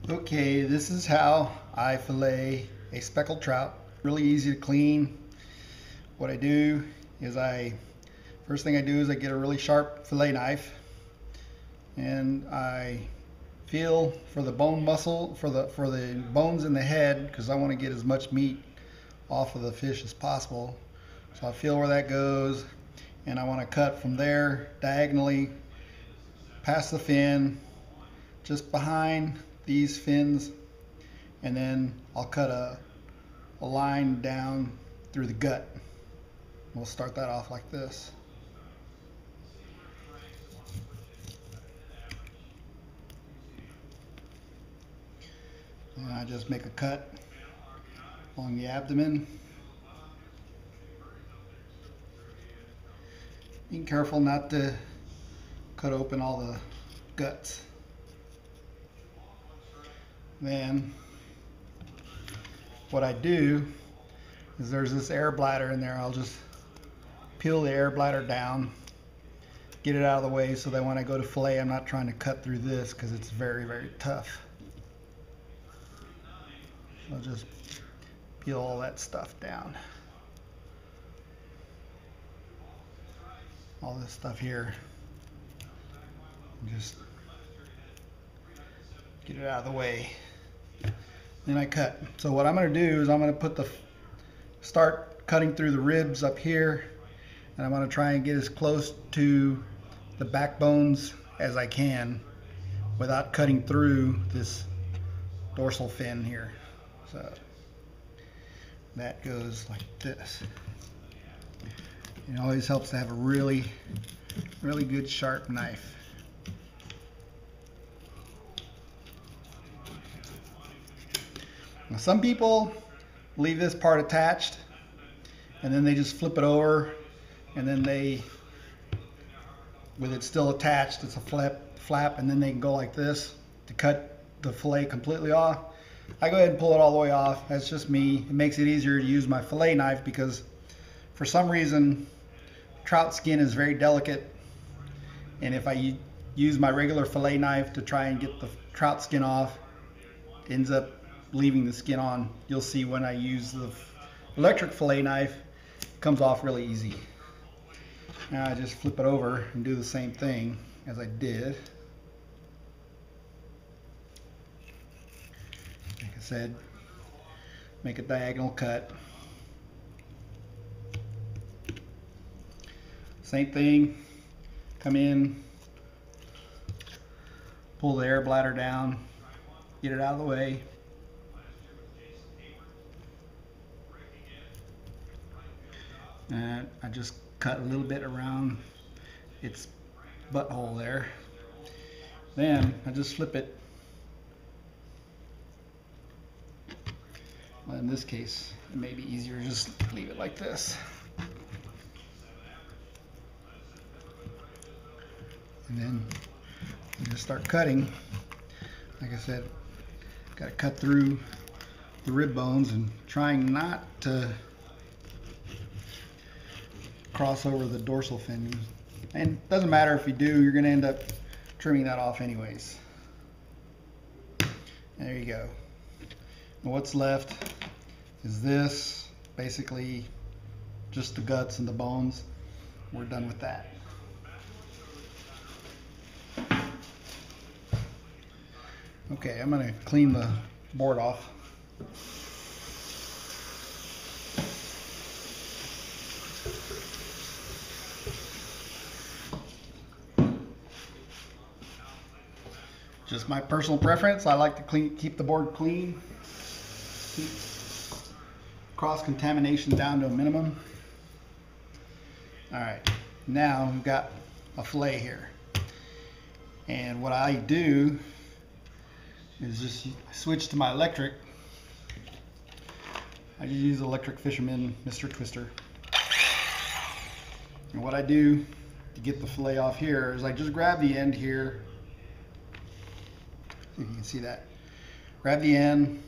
Okay, this is how I fillet a speckled trout. Really easy to clean. What I do is first thing I do is I get a really sharp fillet knife and I feel for the bone muscle, for the bones in the head, because I want to get as much meat off of the fish as possible. So I feel where that goes, and I want to cut from there diagonally past the fin, just behind these fins, and then I'll cut a line down through the gut. We'll start that off like this. And I just make a cut along the abdomen. Being careful not to cut open all the guts. Then what I do is there's this air bladder in there. I'll just peel the air bladder down, get it out of the way so that when I go to fillet, I'm not trying to cut through this because it's very, very tough. So I'll just peel all that stuff down. All this stuff here. Just get it out of the way. Then I cut. So what I'm going to do is I'm going to start cutting through the ribs up here, and I'm going to try and get as close to the backbones as I can without cutting through this dorsal fin here. So that goes like this. It always helps to have a really, really good sharp knife. Now some people leave this part attached and then they just flip it over, and then with it still attached, it's a flap, and then they can go like this to cut the fillet completely off. I go ahead and pull it all the way off. That's just me. It makes it easier to use my fillet knife because for some reason trout skin is very delicate, and if I use my regular fillet knife to try and get the trout skin off, it ends up leaving the skin on. You'll see when I use the electric fillet knife, it comes off really easy. Now I just flip it over and do the same thing as I did. Like I said, make a diagonal cut. Same thing, come in, pull the air bladder down, get it out of the way. And I just cut a little bit around its butthole there. Then I just flip it. Well, in this case, it may be easier to just leave it like this. And then you just start cutting. Like I said, got to cut through the rib bones and trying not to cross over the dorsal fin. And it doesn't matter if you do, you're going to end up trimming that off anyways. There you go. And what's left is this, basically just the guts and the bones. We're done with that. Okay, I'm going to clean the board off. Just my personal preference. I like to keep the board clean. Keep cross-contamination down to a minimum. All right, now we've got a fillet here. And what I do is just switch to my electric. I just use Electric Fisherman Mr. Twister. And what I do to get the fillet off here is I just grab the end here. See if you can see that. Grab the end,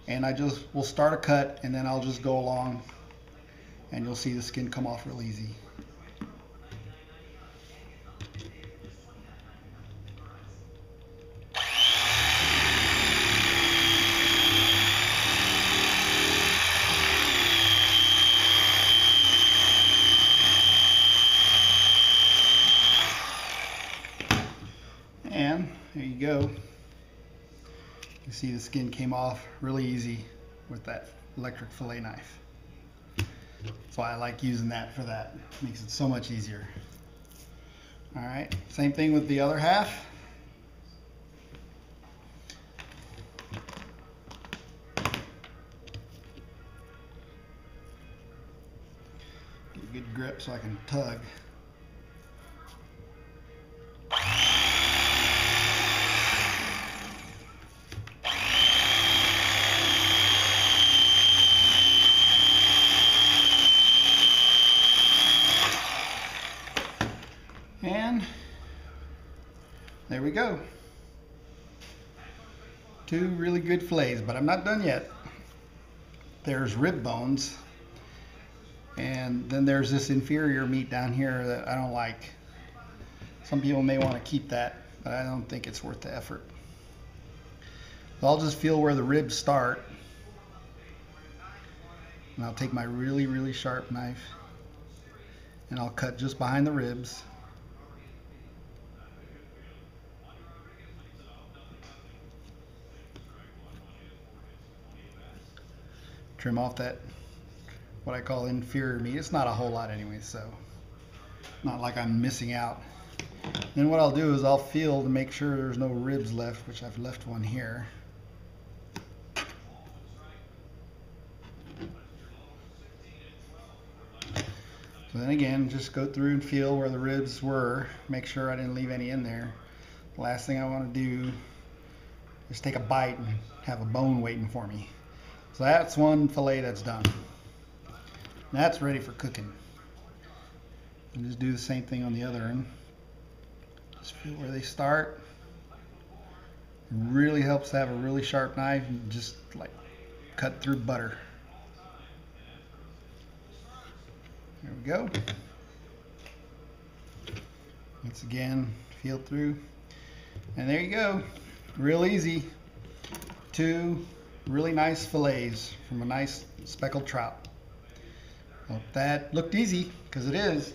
and we'll start a cut, and then I'll just go along, and you'll see the skin come off real easy. you go. You see the skin came off really easy with that electric fillet knife. That's why I like using that for that. It makes it so much easier. All right, same thing with the other half. Get a good grip so I can tug. And there we go. Two really good fillets, but I'm not done yet. There's rib bones, and then there's this inferior meat down here that I don't like. Some people may want to keep that, but I don't think it's worth the effort. So I'll just feel where the ribs start, and I'll take my really, really sharp knife and I'll cut just behind the ribs. Trim off that, what I call inferior meat. It's not a whole lot anyway, so not like I'm missing out. Then what I'll do is I'll feel to make sure there's no ribs left, which I've left one here. So then again, just go through and feel where the ribs were, make sure I didn't leave any in there. The last thing I want to do is take a bite and have a bone waiting for me. So that's one fillet that's done. That's ready for cooking. And just do the same thing on the other end. Just feel where they start. It really helps to have a really sharp knife and just like cut through butter. There we go. Once again, feel through. And there you go. Real easy. Two really nice fillets from a nice speckled trout. Hope that looked easy, because it is.